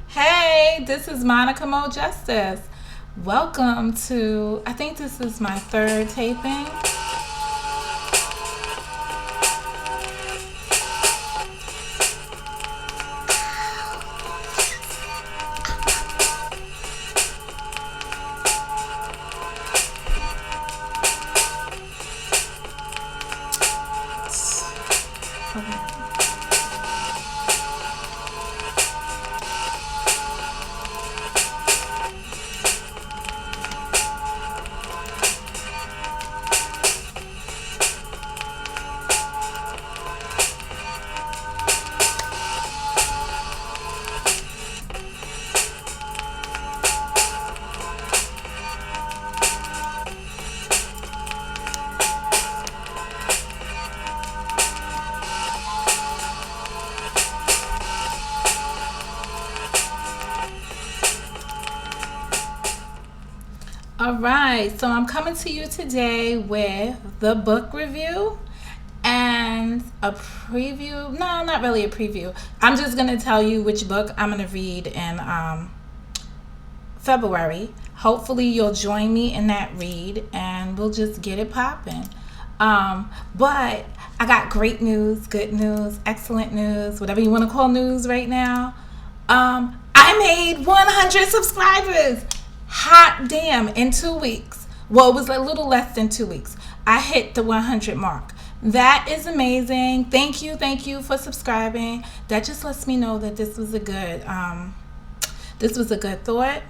Hey, this is Monica Mo Justice. Welcome to, I think this is my third taping. All right, so I'm coming to you today with the book review and a preview. No, not really a preview. I'm just going to tell you which book I'm going to read in February. Hopefully, you'll join me in that read and we'll just get it popping. But I got great news, good news, excellent news, whatever you want to call news right now. I made 100 subscribers. Hot damn, in 2 weeks. Well, it was a little less than 2 weeks. I hit the 100 mark. That is amazing. Thank you for subscribing. That just lets me know that this was a good thought,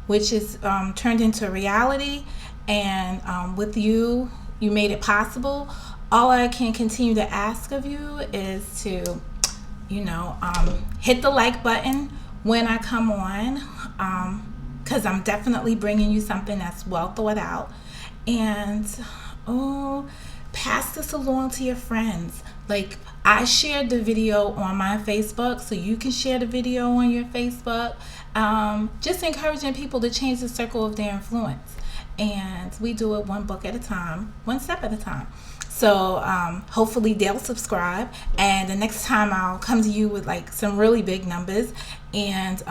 which is turned into reality. And with you made it possible. All I can continue to ask of you is to, hit the like button when I come on. Because I'm definitely bringing you something that's well thought out. And, pass this along to your friends. Like, I shared the video on my Facebook, so you can share the video on your Facebook. Just encouraging people to change the circle of their influence. And we do it one book at a time, one step at a time. So hopefully they'll subscribe, and the next time I'll come to you with like some really big numbers. And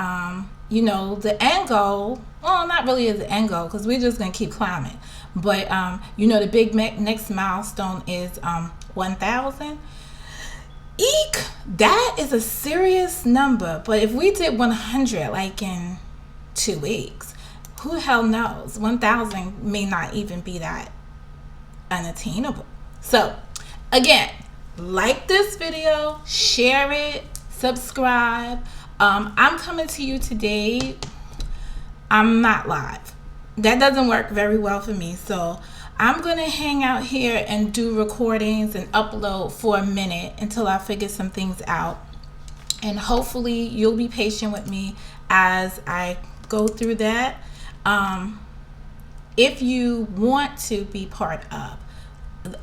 the end goal, well, not really the end goal, because we're just gonna keep climbing, but the big next milestone is 1,000. Eek, that is a serious number. But if we did 100 like in 2 weeks, who the hell knows, 1,000 may not even be that unattainable. So again, like this video, share it, subscribe. I'm coming to you today. I'm not live. That doesn't work very well for me. So I'm going to hang out here and do recordings and upload for a minute until I figure some things out. And hopefully you'll be patient with me as I go through that. If you want to be part of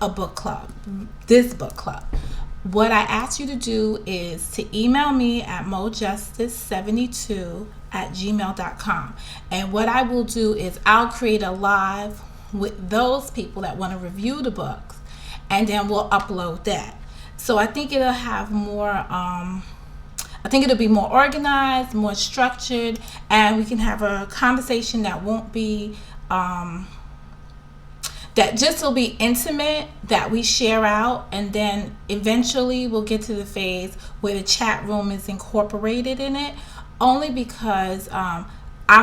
a book club, this book club, what I ask you to do is to email me at mojustice72@gmail.com. And what I will do is I'll create a live with those people that want to review the books, and then we'll upload that. So I think it'll have more, I think it'll be more organized, more structured, and we can have a conversation that won't be, that just will be intimate, that we share out, and then eventually we'll get to the phase where the chat room is incorporated in it, only because I'm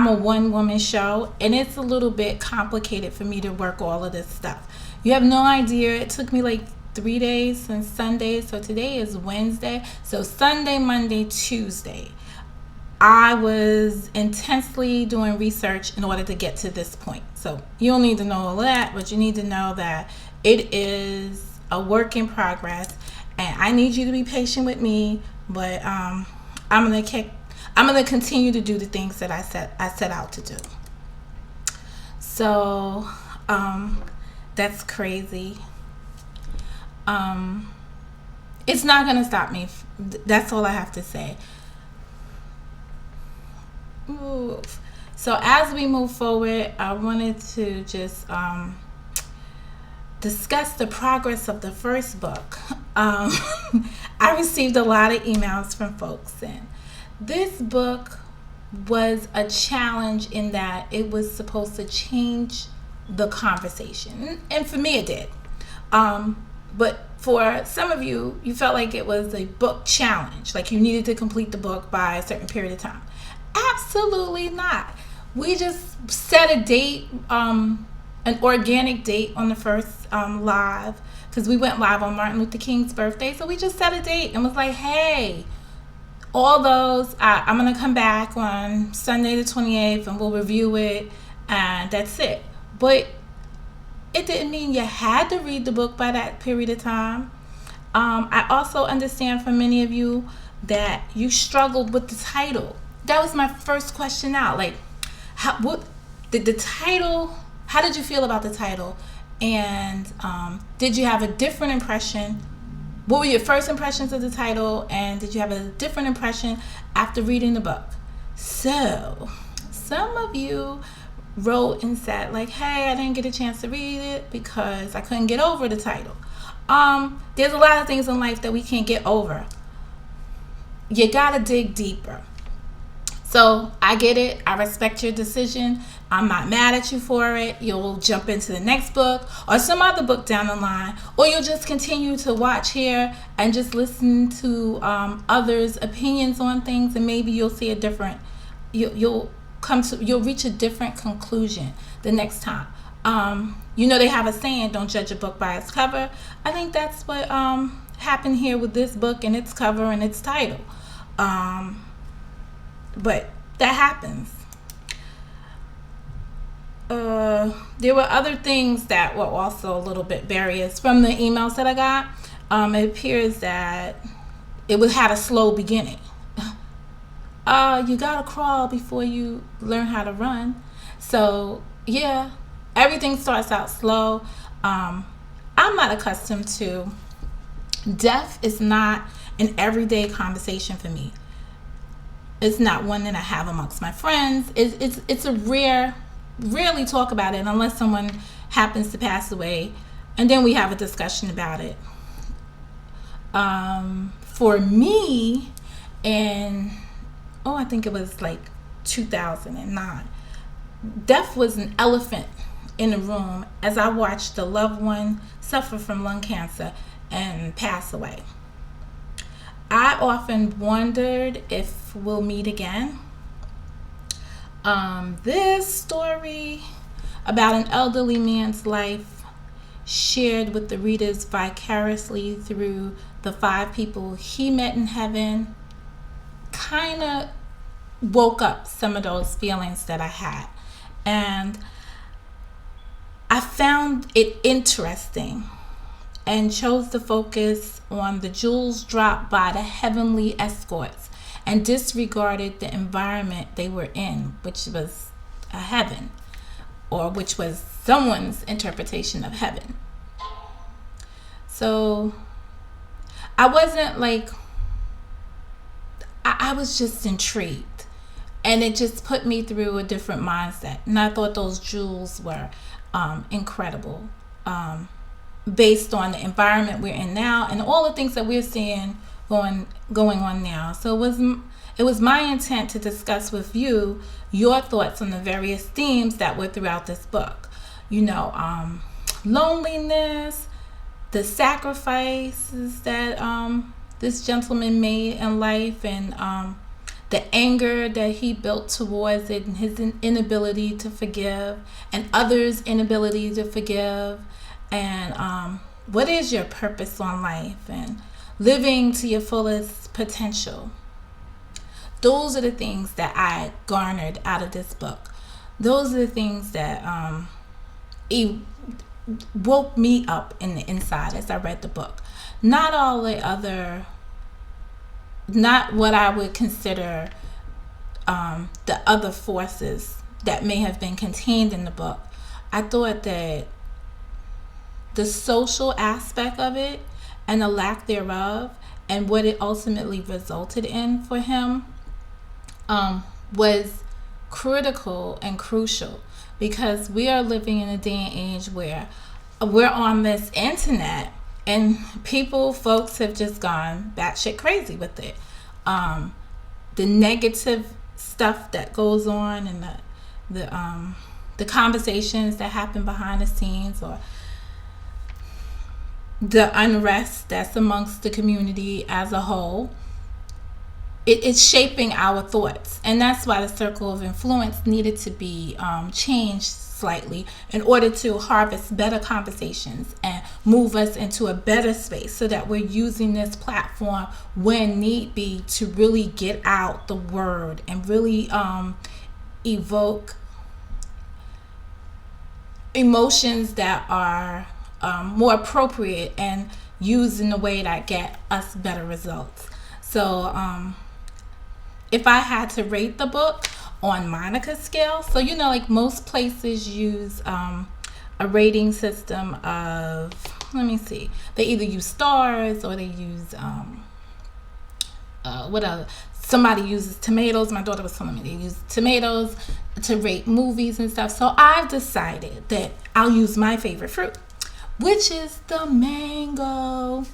a one-woman show and it's a little bit complicated for me to work all of this stuff. You have no idea. It took me like 3 days since Sunday, so today is Wednesday. So Sunday, Monday, Tuesday, I was intensely doing research in order to get to this point. So you don't need to know all that, but you need to know that it is a work in progress, and I need you to be patient with me. But I'm gonna continue to do the things that I set out to do. So that's crazy. It's not gonna stop me. That's all I have to say. Oof. So as we move forward, I wanted to just discuss the progress of the first book. I received a lot of emails from folks, and this book was a challenge in that it was supposed to change the conversation, and for me it did. But for some of you, you felt like it was a book challenge, like you needed to complete the book by a certain period of time. Absolutely not. We just set a date, an organic date on the first live, because we went live on Martin Luther King's birthday. So we just set a date and was like, hey, all those, I'm going to come back on Sunday the 28th and we'll review it, and that's it. But it didn't mean you had to read the book by that period of time. I also understand from many of you that you struggled with the title. That was my first question out. Like, what did the title, how did you feel about the title? And did you have a different impression? What were your first impressions of the title? And did you have a different impression after reading the book? So, some of you wrote and said, like, hey, I didn't get a chance to read it because I couldn't get over the title. There's a lot of things in life that we can't get over. You gotta dig deeper. So I get it. I respect your decision. I'm not mad at you for it. You'll jump into the next book or some other book down the line, or you'll just continue to watch here and just listen to others' opinions on things, and maybe you'll see a different. You'll reach a different conclusion the next time. They have a saying, don't judge a book by its cover. I think that's what happened here with this book and its cover and its title. But that happens. There were other things that were also a little bit various from the emails that I got. It appears that it had a slow beginning. You gotta crawl before you learn how to run. So yeah, everything starts out slow. I'm not accustomed to, death is not an everyday conversation for me. It's not one that I have amongst my friends. It's a rarely talk about it unless someone happens to pass away, and then we have a discussion about it. For me, I think it was like 2009, death was an elephant in the room as I watched a loved one suffer from lung cancer and pass away. I often wondered if we'll meet again. This story about an elderly man's life shared with the readers vicariously through the 5 people he met in heaven kind of woke up some of those feelings that I had. And I found it interesting and chose to focus on the jewels dropped by the heavenly escorts and disregarded the environment they were in, which was a heaven, or which was someone's interpretation of heaven. So I wasn't like, I was just intrigued, and it just put me through a different mindset. And I thought those jewels were incredible, based on the environment we're in now and all the things that we're seeing going on now. So it was my intent to discuss with you your thoughts on the various themes that were throughout this book. Loneliness, the sacrifices that this gentleman made in life, and the anger that he built towards it, and his inability to forgive, and others' inability to forgive, and what is your purpose on life, and living to your fullest potential. Those are the things that I garnered out of this book. Those are the things that it woke me up in the inside as I read the book. Not all the other, not what I would consider the other forces that may have been contained in the book. I thought that the social aspect of it and the lack thereof, and what it ultimately resulted in for him, was critical and crucial, because we are living in a day and age where we're on this internet and folks have just gone batshit crazy with it. The negative stuff that goes on, and the conversations that happen behind the scenes, or the unrest that's amongst the community as a whole, it's shaping our thoughts. And that's why the circle of influence needed to be changed slightly in order to harvest better conversations and move us into a better space, so that we're using this platform when need be to really get out the word and really evoke emotions that are more appropriate and used in a way that get us better results. So if I had to rate the book on Monica's scale, so like most places use a rating system of, let me see, they either use stars or they use what else? Somebody uses tomatoes. My daughter was telling me they use tomatoes to rate movies and stuff. So I've decided that I'll use my favorite fruit, which is the mango.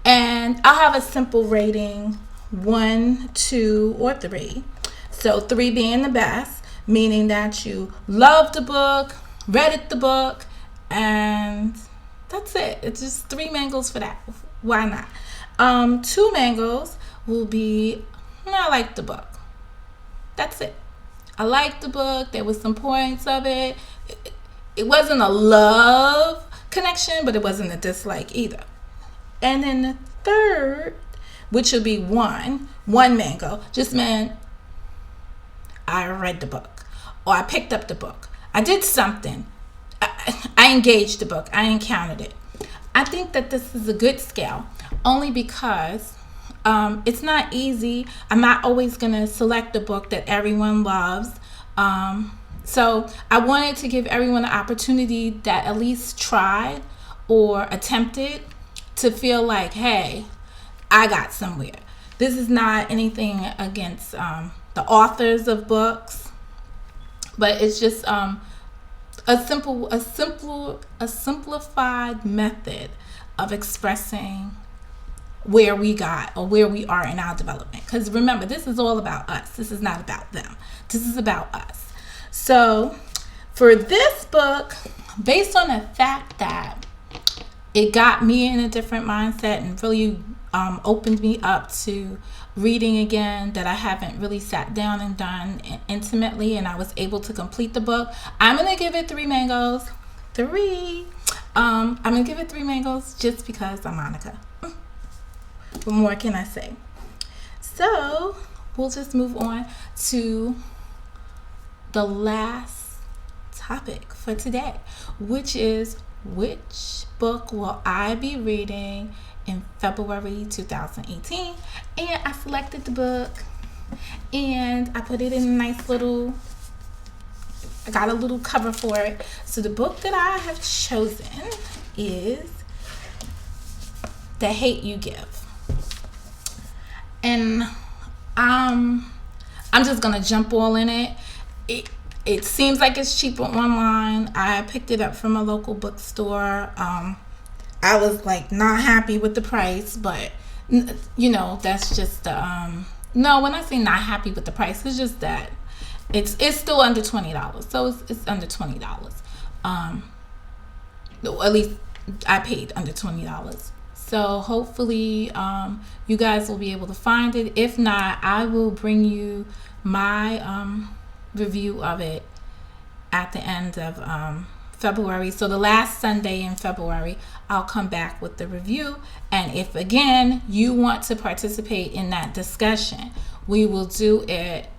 And I'll have a simple rating, 1, 2, or 3. So 3 being the best, meaning that you loved the book, read the book, and that's it. It's just 3 mangoes for that. Why not? 2 mangoes will be, I like the book. That's it. I liked the book. There was some points of it. It wasn't a love connection, but it wasn't a dislike either. And then the third, which would be one mango, just meant I read the book, or I picked up the book. I did something. I engaged the book. I encountered it. I think that this is a good scale, only because it's not easy. I'm not always going to select a book that everyone loves. So I wanted to give everyone an opportunity that at least tried or attempted to feel like, hey, I got somewhere. This is not anything against the authors of books, but it's just a simplified method of expressing where we got or where we are in our development. Because remember, this is all about us. This is not about them. This is about us. So for this book, based on the fact that it got me in a different mindset and really opened me up to reading again, that I haven't really sat down and done intimately, and I was able to complete the book, I'm going to give it 3 mangoes. 3. I'm going to give it 3 mangoes just because I'm Monica. What more can I say? So we'll just move on to the last topic for today, which is, which book will I be reading in February 2018? And I selected the book and I put it in a nice little, I got a little cover for it. So the book that I have chosen is The Hate You Give. And I'm just gonna jump all in it. It seems like it's cheaper online. I picked it up from a local bookstore. I was like not happy with the price, but that's just no, when I say not happy with the price, it's just that it's still under $20. So it's under $20. At least I paid under $20. So hopefully you guys will be able to find it. If not, I will bring you my review of it at the end of February. So the last Sunday in February, I'll come back with the review. And if again you want to participate in that discussion, we will do it.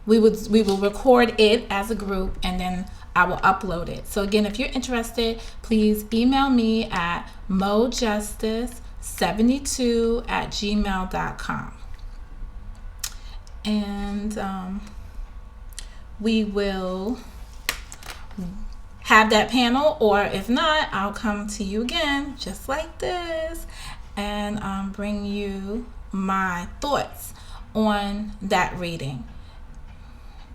We will record it as a group, and then I will upload it. So again, if you're interested, please email me at mojustice72@gmail.com. And we will have that panel, or if not, I'll come to you again just like this and bring you my thoughts on that reading.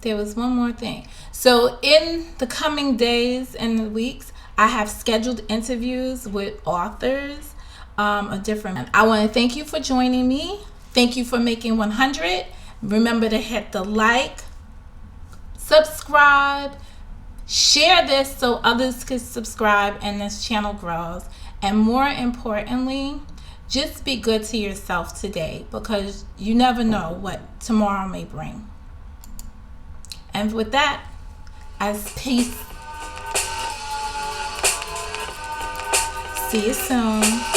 There was one more thing. So in the coming days and weeks, I have scheduled interviews with authors of different. I want to thank you for joining me. Thank you for making 100. Remember to hit the like, subscribe, share this so others can subscribe and this channel grows. And more importantly, just be good to yourself today, because you never know what tomorrow may bring. And with that, as peace. See you soon.